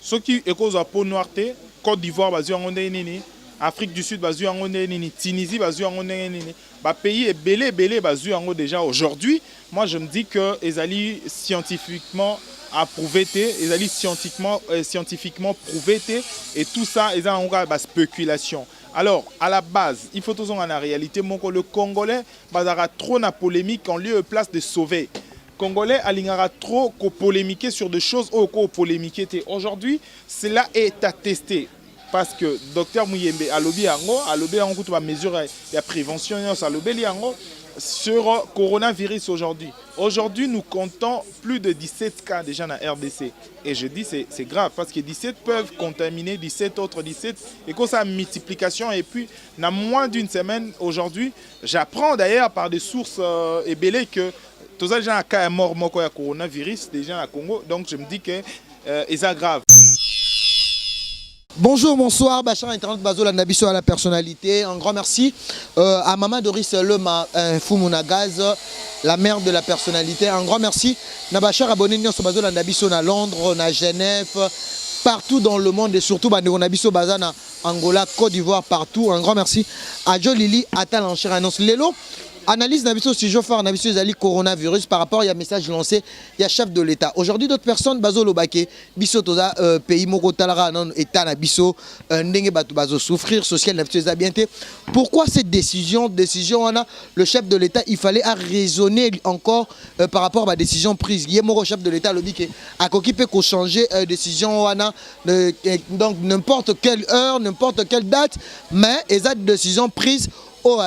ceux qui cause à peau noire, Côte d'Ivoire, Afrique du Sud, Tunisie, pays est belé déjà aujourd'hui. Moi, je me dis que les alliés scientifiquement approuvé, les alliés scientifiquement prouvé, et tout ça, ils ont une spéculation. Alors, à la base, il faut tout en la réalité, le Congolais, a trop de polémique en lieu et place de sauver. Congolais alignera trop polémiquer sur des choses au polémiquer. Aujourd'hui, cela est attesté. Parce que docteur Mouyembe a lobby en mesure de prévention sur coronavirus aujourd'hui. Aujourd'hui, nous comptons plus de 17 cas déjà dans la RDC. Et je dis c'est grave parce que 17 peuvent contaminer 17 autres 17 et que ça multiplication. Et puis, dans moins d'une semaine aujourd'hui, j'apprends d'ailleurs par des sources ébélées que tous les gens ont un cas mort de coronavirus déjà au Congo. Donc je me dis que c'est grave. Bonjour, bonsoir, Bachar Internet Bazo Landabiso à la personnalité. Un grand merci à Maman Doris Lema Fumunagaz, la mère de la personnalité. Un grand merci à Bachar abonné sur Bazo Landabiso à Londres, à Genève, partout dans le monde et surtout Nabiso Bazana, Angola, Côte d'Ivoire, partout. Un grand merci à Joe Lili, Atal Encher Annonce Lelo. Analyse Nabiso si je fais Nabiso Zali coronavirus par rapport à un message lancé, il y a chef de l'État. Aujourd'hui, d'autres personnes, Bazo Lobake, Biso Toza, pays Moko Talara, non, État Nabiso, Ndenge Batu Bazo souffrir, social Nabiso Zabienté. Pourquoi cette décision, le chef de l'État, il fallait raisonner encore par rapport à la décision prise. Il y a mon chef de l'État, le Bike, à qui peut changer décision, donc n'importe quelle heure, n'importe quelle date, mais il y a des décisions prises. Oh,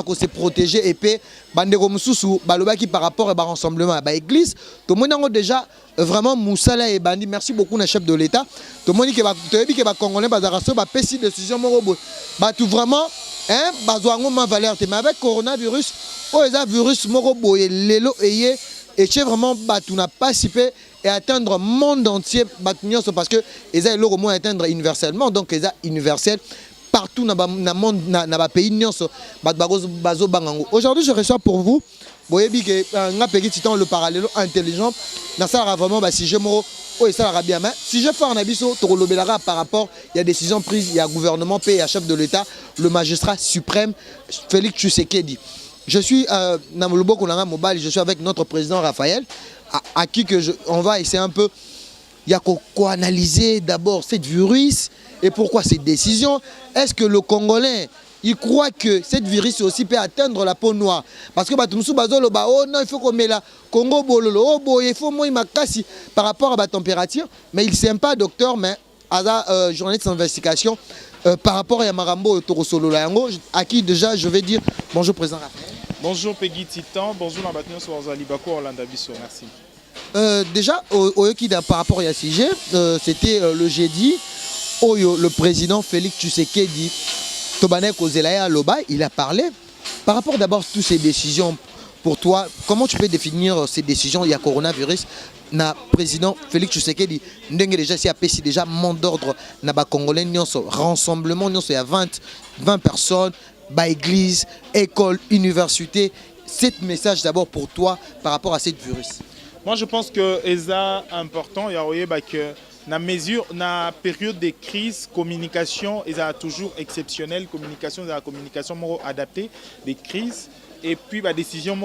pour se protéger et puis bandeko mususu balobaki par rapport à rassemblement à l'église tout le monde déjà vraiment Moussala et bandi merci beaucoup na chef de l'État tout le monde qui va que congolais bazaraso ba pesi décision moko ba tout vraiment hein bazwango ma valeur mais avec coronavirus oh eza virus moko boye lelo eye et c'est vraiment tu n'as pas participé et atteindre le monde entier parce que eza le moins atteindre universellement donc eza universel partout dans le pays. Aujourd'hui, je reçois pour vous, le parallèle intelligent. Dans ça, vraiment, si je me ça va bien. Si je fais un abisso, par rapport, il y a des décisions prises, il y a le gouvernement, il y a le chef de l'État, le magistrat suprême, Félix Tshisekedi. Je suis dans le mobile, je suis avec notre président Raphaël, à qui on va essayer un peu. Il y a quoi analyser d'abord cette virus et pourquoi cette décision. Est-ce que le Congolais, il croit que cette virus aussi peut atteindre la peau noire? Parce que oh non, il faut qu'on mette la Congo bololo, oh il faut moi par rapport à la température. Mais il ne sait pas, docteur, mais à la journaliste d'investigation par rapport à Marambo Torosolo à qui déjà je vais dire bonjour président Raphaël. Bonjour Peggy Titan, bonjour Nabatino Sorzalibako Orlando Bisso, merci. Déjà, par rapport à ce sujet, c'était le jeudi, le président Félix Tshisekedi, Tobanek Ozelaya Loba, il a parlé. Par rapport d'abord à toutes ces décisions, pour toi, comment tu peux définir ces décisions? Il y a coronavirus, le président Félix Tshisekedi, déjà si a déjà mot d'ordre, na ba Congolais, rassemblement, il y a 20 personnes, église, école, université. Cet message d'abord pour toi par rapport à cette virus. Moi, je pense que c'est important. Il y a que la période de crise, communication est toujours exceptionnelle. Communication, la communication adaptée des crises. Et puis, la décision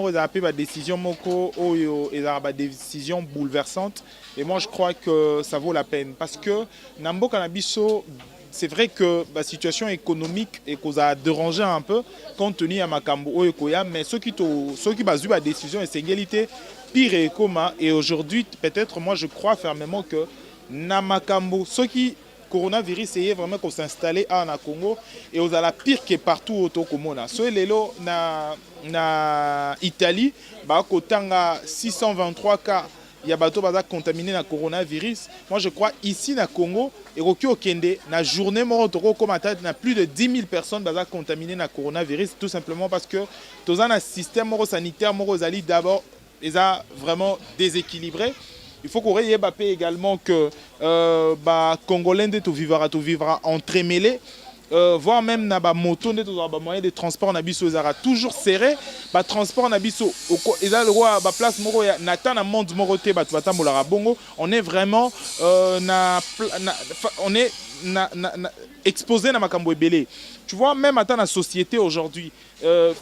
décision bouleversante. Et moi, je crois que ça vaut la peine. Parce que Nambo Kanabiso, c'est vrai que la situation économique est a dérangé un peu compte tenu à Makambo mais ceux qui basent la décision et c'est égalité pire et coma. Et aujourd'hui, peut-être, moi, je crois fermement que Namakambo, ceux qui coronavirus est vraiment qu'on s'installer en Congo et aux la pire que partout autour du monde. Ceux lelo na Italie, kotanga 623 cas. Il y a bateau baza contaminé na coronavirus. Moi, je crois ici na Congo, et au Kende, na journée morotoko comme attaque, na plus de 10 000 personnes baza contaminées na coronavirus, tout simplement parce que tous un système sanitaire morozali d'abord les a vraiment déséquilibré. Il faut qu'on ait également que Congolais tout vivra entremêlé. voire même na ba moto nde to ba moyen de transport na biso ezara toujours serré ba transport na biso eza le roi ba place moko ya na monde moko te ba batambola bongo on est vraiment on est exposé na makambo ebele. Tu vois, même à la société aujourd'hui,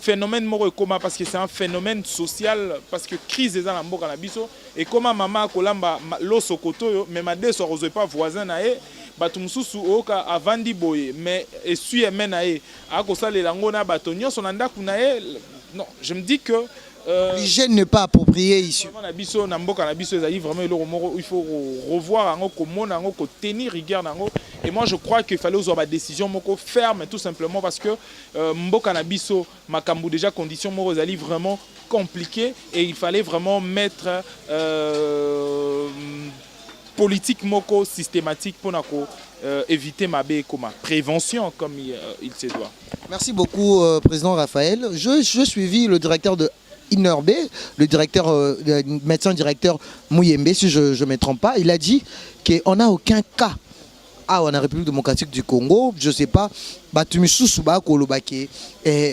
phénomène moro comment parce que c'est un phénomène social parce que crise est dans la mboka na biso et comment maman kolamba loso koto mais ma deux so pas voisin na e batu mususu oka avandi boye mais essuie menae akosalela ngona bato nyonso na ndaku na e. Non, je me dis que l'hygiène n'est pas appropriée ici. Il faut revoir, tenir rigueur. Et moi, je crois qu'il fallait avoir des décisions fermes, tout simplement parce que Mboka Nabiso, Makambu, déjà, conditions vraiment compliquées et il fallait vraiment mettre politique moko systématique pour éviter ma comme prévention comme il se doit. Merci beaucoup, Président Raphaël. Je suivis le directeur de Inerbe, le directeur, médecin directeur Mouyembe, si je ne me trompe pas. Il a dit qu'on n'a aucun cas en République démocratique du Congo. Je ne sais pas,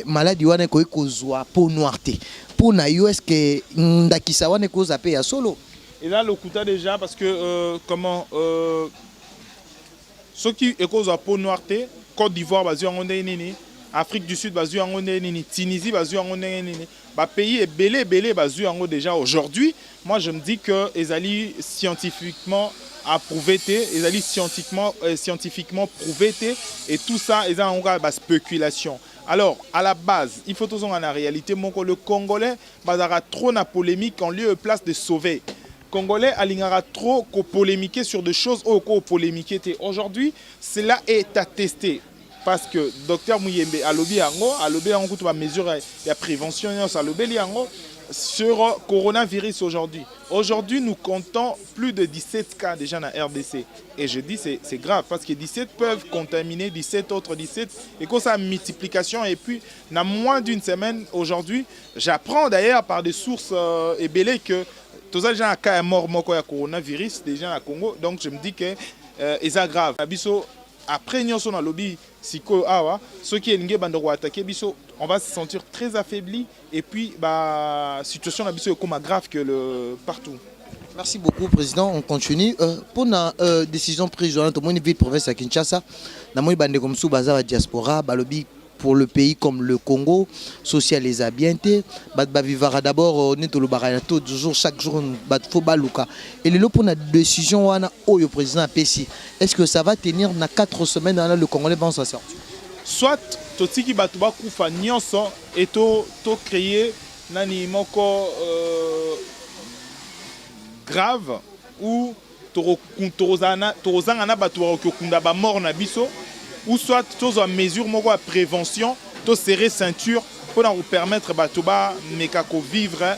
maladie wana ko ekozwa po noirté. Pour na est-ce que ndakisa wana ko zape ya solo. Et là le kuta déjà parce que ceux qui ekozwa po noirté, Côte d'Ivoire bazu ngonde nini, Afrique du Sud bazu ngonde nini, Tunisie bazu ngonde nini. Pays est belé bazu yango déjà aujourd'hui. Moi je me dis que ezali scientifiquement approuvé, ezali scientifiquement prouvé et tout ça est en spéculation. Alors à la base, il faut toujours en la réalité le Congolais bazara trop na polémique en lieu et place de sauver. Congolais alingara trop ko polémiquer sur des choses au ko polémiquer. Aujourd'hui, cela est attesté. Parce que docteur Mouyembe a lobby yango toute ma mesure de prévention sur coronavirus aujourd'hui. Aujourd'hui, nous comptons plus de 17 cas déjà dans la RDC. Et je dis c'est grave parce que 17 peuvent contaminer 17 autres 17 et que ça multiplication et puis dans moins d'une semaine aujourd'hui, j'apprends d'ailleurs par des sources ébélées que tous les gens cas mort moko ya coronavirus déjà à Congo. Donc je me dis que c'est grave. Après nous sommes dans le lobby siko awa ceux qui est bandoro attaquer biso on va se sentir très affaibli et puis situation na biso est comme grave que le partout. Merci beaucoup président, on continue pour la décision prise dans la ville province à Kinshasa na moi bande comme sous bazar diaspora balobi pour le pays comme le Congo, social les a bien été. Vivara d'abord, on est au Lubarato, toujours chaque jour, faut baluka. Et le pour la décision, on a le président Pessi. Est-ce que ça va tenir dans 4 semaines dans le Congolais va s'en sortir? Soit Totiki Batuba Koufa Nyonso et to créer nani moko grave ou torozana na batuwa okunda ba mort na biso. Ou soit tous en mesure de prévention, tous serrer ceinture pour nous permettre de vivre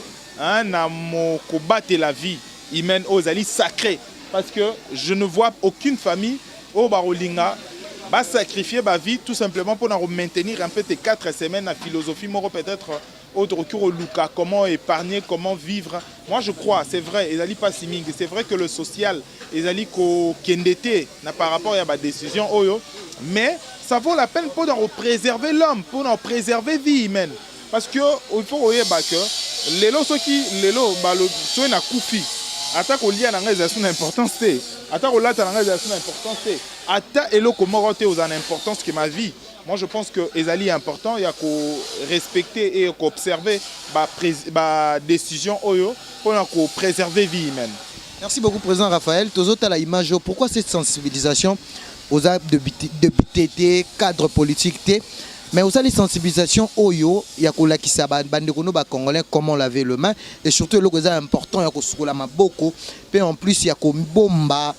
combattre la vie humaine aux alliés sacrés. Parce que je ne vois aucune famille au Barolinga va sacrifier ma vie tout simplement pour nous maintenir un peu tes 4 semaines à philosophie, peut-être autre recours au Luka, comment épargner, comment vivre. Moi je crois, c'est vrai, c'est vrai que le social, qui endetté par rapport à ma décision, mais ça vaut la peine pour nous préserver l'homme, pour nous préserver la vie humaine. Parce que il faut que les lots qui les lots sont na koufi. Ata ko lia na ngeza une importance té. Ata ko lata na ngeza une importance té. Ata elo ko moroté aux en importance que ma vie. Moi je pense que ezali est important, il y a qu'à respecter et qu'à observer la décision oyo pour nous préserver la vie humaine. Merci beaucoup président Raphaël. Tozota la image, pourquoi cette sensibilisation aux actes de BTT, cadre politique mais aussi les sensibilisations oyo ya ko lakisa bande kono ba congolais comment laver le main et surtout le chose important ya ko sukola maboko puis en plus ya ko bomba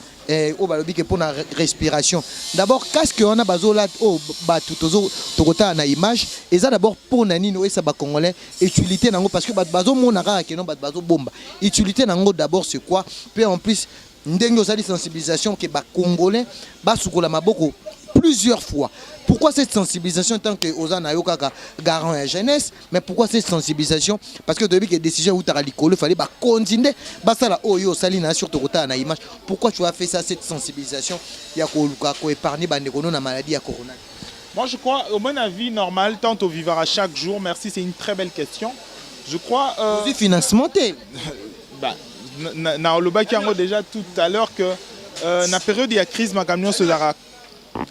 au balobi que pour la respiration. D'abord casque on a bazola au batu tozo tokota na image et ça d'abord pour nani no ça ba congolais utilité nango parce que bazo monaka que non bazo bomba utilité nango d'abord c'est quoi puis en plus ndenge osali sensibilisation que ba congolais ba sukola maboko plusieurs fois. Pourquoi cette sensibilisation tant que Ozan a eu garant la jeunesse, mais pourquoi cette sensibilisation? Parce que depuis que la décision où tu as il fallait continuer. Ça là, oyo salina sur ton na image. Pourquoi tu as fait ça cette sensibilisation? Il y a épargné na maladie à corona. Moi, je crois, au mon avis, normal, tant au vivra chaque jour. Merci, c'est une très belle question. Je crois... Vous financement, bah, na olobaki yango déjà tout à l'heure que na période il y a crise ma camion se dara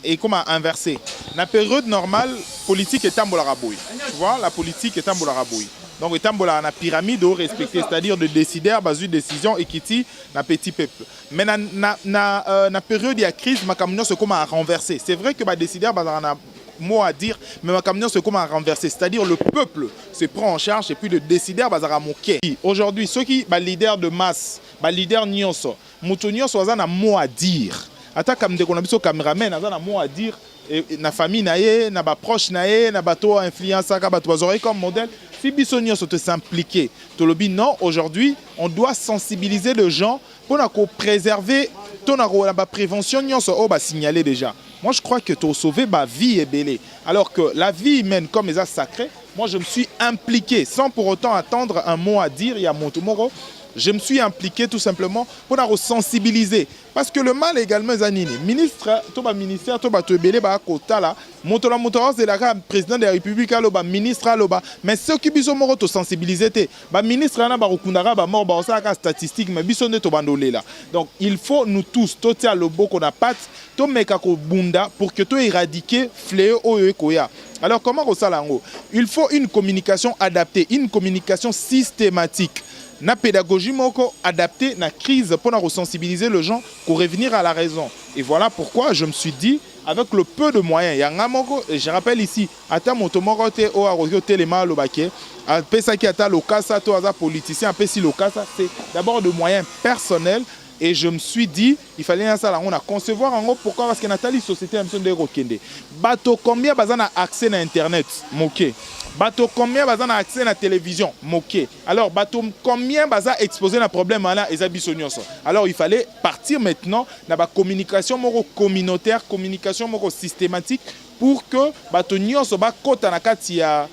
et comme inversé. Na période normale politique est tambola boy. Tu vois, la politique est tambola boy. Donc est tambola na pyramide au respecter, c'est-à-dire de décideurs basu décision equity na petit peuple. Mais na période il y a crise ma camion se comme à renverser. C'est vrai que ba décideurs bazana mot à dire, mais ma camion c'est comme à renverser, c'est-à-dire le peuple se prend en charge et puis le décideur bazara moqué. Aujourd'hui, ceux qui ba leader de masse, ba leader nyonso, muto nyonso azana mot à dire. Ata comme de konabiso cameraman azana mot à dire et na famille na ye, na ba proche na ye, na bato influence ka bato bazore comme modèle. Si biso nyonso te s'impliquer, to lobi non, aujourd'hui, on doit sensibiliser les gens pour préserver ton la prévention nyonso o ba signaler déjà. Moi, je crois que tu as sauvé ma vie et belle. Alors que la vie humaine, comme les a sacrés, moi, je me suis impliqué sans pour autant attendre un mot à dire. Il y a mon tomorrow. Je me suis impliqué tout simplement pour la sensibiliser. Parce que le mal également est anini. Ministre, toba ministère, toba tebele ba kota là. Montola montola c'est la président de la République aloba ministre aloba. Mais ceux qui biso moro to sensibiliser te. Ba ministre na ba rokundara ba mort ba osaka statistique mais biso ne to bandolé là. Donc il faut nous tous totia lobo qu'on a patte, to meka ko bunda pour que to éradiquer fléau oyo koya. Alors comment au salango? Il faut une communication adaptée, une communication systématique. Na pédagogie moko adaptée na crise pour sensibiliser les gens pour revenir à la raison. Et voilà pourquoi je me suis dit avec le peu de moyens yanga moko et je rappelle ici ata motomoko te o arokio telema lobake a pesa ki ata lokasa to aza politicien a pesi lokasa c'est d'abord de moyens personnels. Et je me suis dit, il fallait on a concevoir en gros pourquoi parce que Nathalie société a de Rokende. Bateau combien bazan a accès à internet, moqué. Bateau combien bazan a accès à la télévision, moqué. Alors bateau combien bazan exposé un problème là et zabissonioso. Alors il fallait partir maintenant dans la communication moro communautaire, communication moro systématique pour que bateau nyonso ba kota na kati ya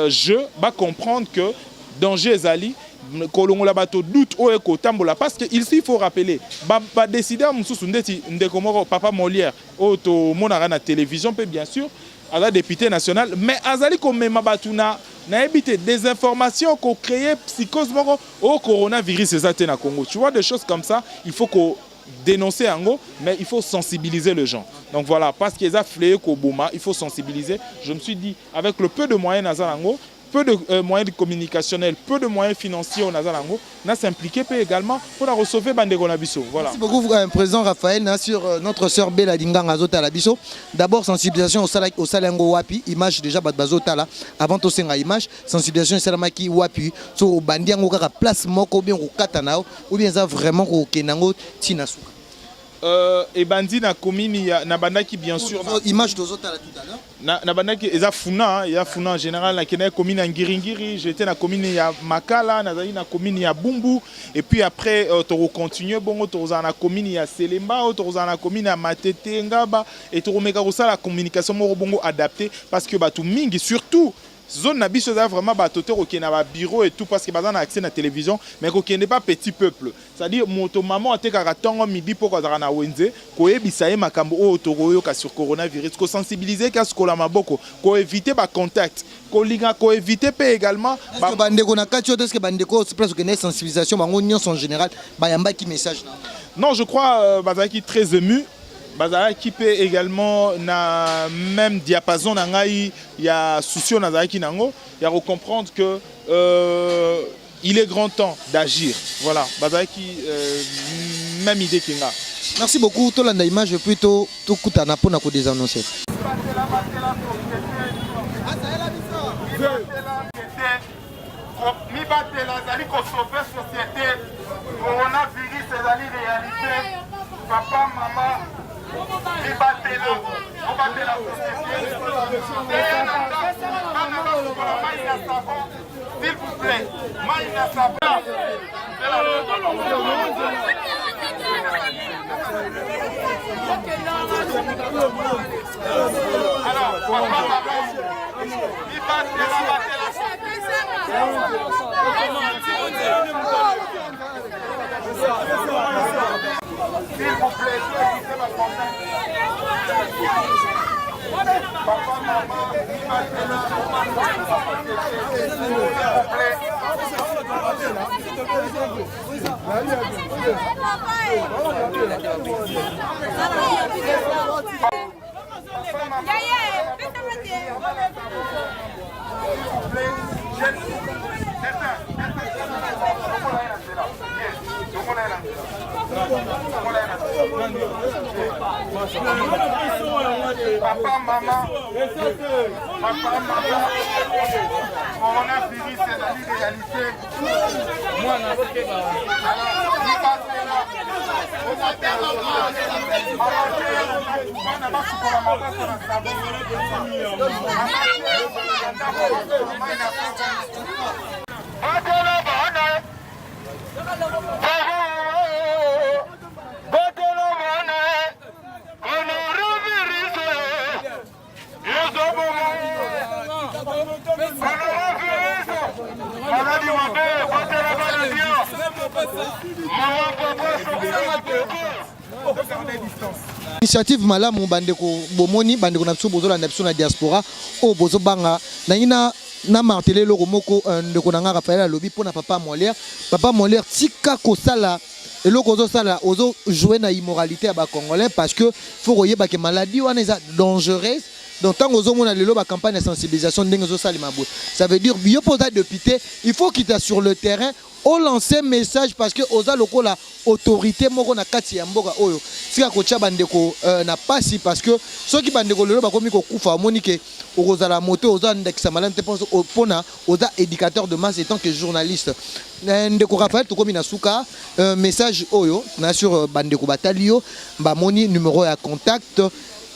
jeu ba comprendre que danger ezali. Kolongola bato doute o eko tambola parce que il faut rappeler ba décideur mususu ndeti ndekomoro papa Molière o to monara na télévision peut bien sûr à la député national mais azali komema batuna na éviter des informations qu'on crée psychose moko au coronavirus ezate na Congo. Tu vois des choses comme ça, il faut qu'on dénoncer en gros, mais il faut sensibiliser les gens. Donc voilà, parce qu'ils ont fléé Koboma, il faut sensibiliser. Je me suis dit avec le peu de moyens nazalango, peu de moyens communicationnels, peu de moyens financiers au Nazalango, on s'impliqué également pour la recevoir Bandego Nabiso. Voilà. Merci beaucoup, Président Raphaël, sur notre sœur Bella Dingang Azota Labiso. D'abord, sensibilisation au Salango Wapi, image déjà Bazota là, avant tout ça, image, sensibilisation au Salamaki Wapi, sur le Bandiango place Moko, bien au Katanao, ou bien ça vraiment au Kenango Tinasuka. Et bandi na commune na bandaki bien sûr image d'Ozota là tout à l'heure na bandaki eza funa ya funa en général na kena commune ya Ngiringiri, j'étais na commune ya Makala nazali na commune ya Bumbu et puis après to continuer bongo to na commune ya Selemba to na commune ya Matete Ngaba et to meka ko la communication mo bongo adapté parce que batu mingi surtout zone na biso za vraiment batoteur au na ba bureau et tout parce que bazana accès na télévision mais ko n'est pas petit peuple, c'est-à-dire moto maman atekaka tongo midi pour ko na wenze ko ebisa ye makambo o toroyo ka sur coronavirus ko sensibiliser ka skola maboko ko éviter ba contact ko linga ko éviter pe également ba bande ko na katio est-ce que bande ko presque une sensibilisation bango nyonso en général ba yamba qui message non je crois bazaki très ému. Bazara qui peut également na même diapason nangai il y a souci nazaki nango il y a comprendre que il est grand temps d'agir. Voilà, Bazara qui même idée qu'il a. Merci beaucoup to landa image plutôt to kutana pona ko désannoncer. Mi batela zali ko sauver société coronavirus ezali réalité papa maman mi batela o batela société s'il vous plaît maïna savon alors papa maman mi batela s'il vous plaît, papa Papa, maman, coronavirus, c'est la réalité. Moi, Initiative malamu bandeko bomoni bandeko na biso bozola na biso na diaspora o bozo banga na martelé loko moko ndeko nanga Raphaël alobi pona papa Molière tika kosala eloko ozo sala ozo jouer na immoralité ya ba congolais parce que faut koyeba que maladie wana eza dangereuse. Donc tant que vous avez la campagne de sensibilisation, ça veut dire que pour député, il faut quitter sur le terrain, on lance un message parce que aux locaux la autorité moko na kati ya mboka oyo. Si akocha bandeko na pasi parce que ceux qui bandeko lelo bakomi ko kufa monique oza la moto oza ndekisa malade te pona oza éducateur de masse étant que journaliste. Ndeko Raphaël to komi na suka message oyo na sur bandeko batalio ba moni numéro ya contact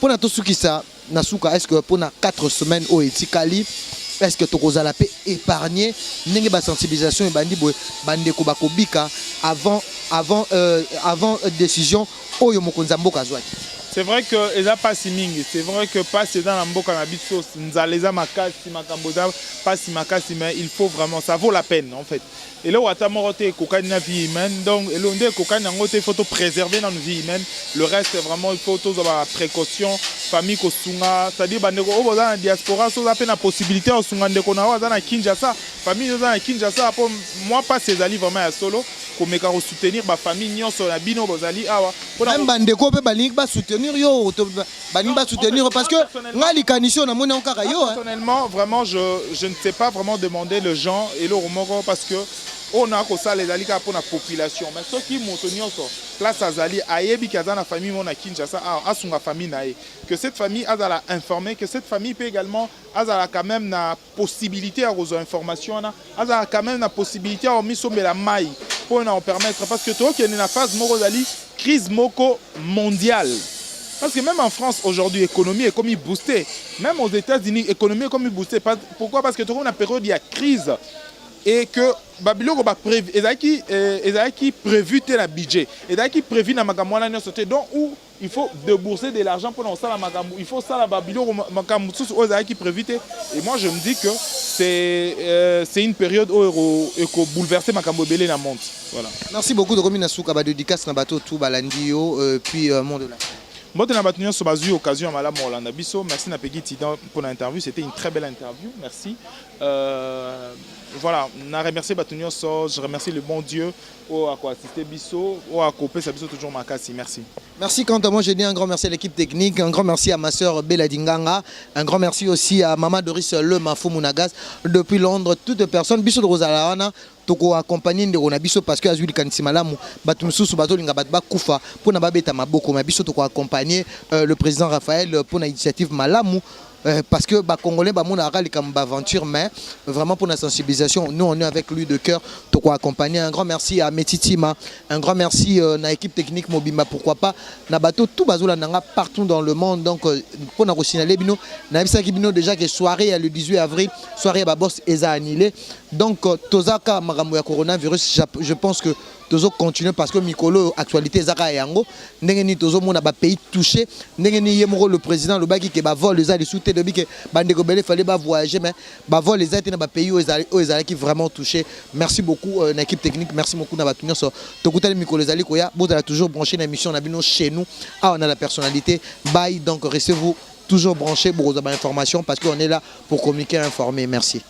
pona to suki ça Nasuka, est-ce que pour 4 semaines au Etikali, est-ce que tu as épargné une sensibilisation et bandi kobika avant décision au Yomokonzambo Kazouati? C'est vrai que eza pas siming, c'est vrai que pas c'est dans la mboka na biso, nzaleza makasi makamboza pas si makasi, mais il faut vraiment, ça vaut la peine en fait. Et là où atamorote kokani na vie humaine, donc et l'onde kokani nangote il faut préserver dans nos vie humaine. Le reste vraiment il faut tous avoir précaution, famille ko sunga, c'est-à-dire bandeko o boza na diaspora so za pe na possibilité o sunga ndeko na wa za na Kinshasa, famille za na Kinshasa pour moi pas ces ali vraiment à solo. Komeka ko soutenir ba famille nyonso na bino bozali awa même bandeko pe balingi ba soutenir yo balingi ba soutenir parce que ngali kanisho na mona okaka yo personnellement vraiment je ne sais pas vraiment demander le gens et le romoko parce que on a ko ça les alika pour la population mais ceux qui montent nyonso place azali ayebi kaza na famille mona Kinshasa asunga famille nae que cette famille azala informée que cette famille peut également azala quand même na possibilité à aux informations azala quand même na possibilité à miso la maille pour nous permettre parce que toi qui est dans la phase morozali crise moko mondiale parce que même en France aujourd'hui l'économie est comme boostée même aux États-Unis l'économie est comme boostée pourquoi parce que tout une période il y a crise et que Babylone va prévu qui prévu tel budget et qui prévu na makamwana nyo sauté donc où il faut débourser de l'argent pour ça la makamou il faut ça la Babylone makamou tous qui prévu et moi je me dis que c'est une période où bouleverser makamou belé na monde voilà. Merci beaucoup de Romina Souka ba dédicace na bateau tout balandio puis monde de la Moi, je suis occasion à Madame Orlando Bisso. Merci pour l'interview. C'était une très belle interview. Merci. Voilà, je remercie Batunio. Je remercie le bon Dieu pour assister Bisso, pour accompagner Bisso toujours Makasi. Merci. Merci. Quant à moi, je dis un grand merci à l'équipe technique, un grand merci à ma soeur Bella Dinganga, un grand merci aussi à Maman Doris Le Mafou Mounagas depuis Londres. Toutes personnes, Bisso de Rosalana. Toko accompagner de Ronabiso parce que azuli kanisi malamu batumsusu bazolinga batba kufa pona babeta maboko mabiso toko accompagner le président Raphaël pour une initiative malamu parce que ba congolais ba mona rali comme aventure mais vraiment pour la sensibilisation nous on est avec lui de cœur toko accompagner un grand merci à Metitima un grand merci na équipe technique Mobimba pourquoi pas na bateau tout bazola nanga partout dans le monde donc pour na signaler bino na bisaki bino déjà que soirée le 18 avril soirée ba boss eza annulé donc tozaka makambo ya coronavirus je pense que tozo continuer parce que mikolo actualité zaka yango ndenge ni tozo mona ba pays touché ndenge ni yemoko le président le baki ke ba vol les a les soute de bike bandeko belé fallait ba voyager mais ba vol les a été na ba pays aux qui vraiment touché merci beaucoup na équipe technique merci beaucoup na ba tunyo so tokutali mikolo zali koya bozala toujours branché na émission na bino chez nous on a la personnalité bye donc restez-vous toujours branché pour vos informations parce qu'on est là pour communiquer et informer. Merci.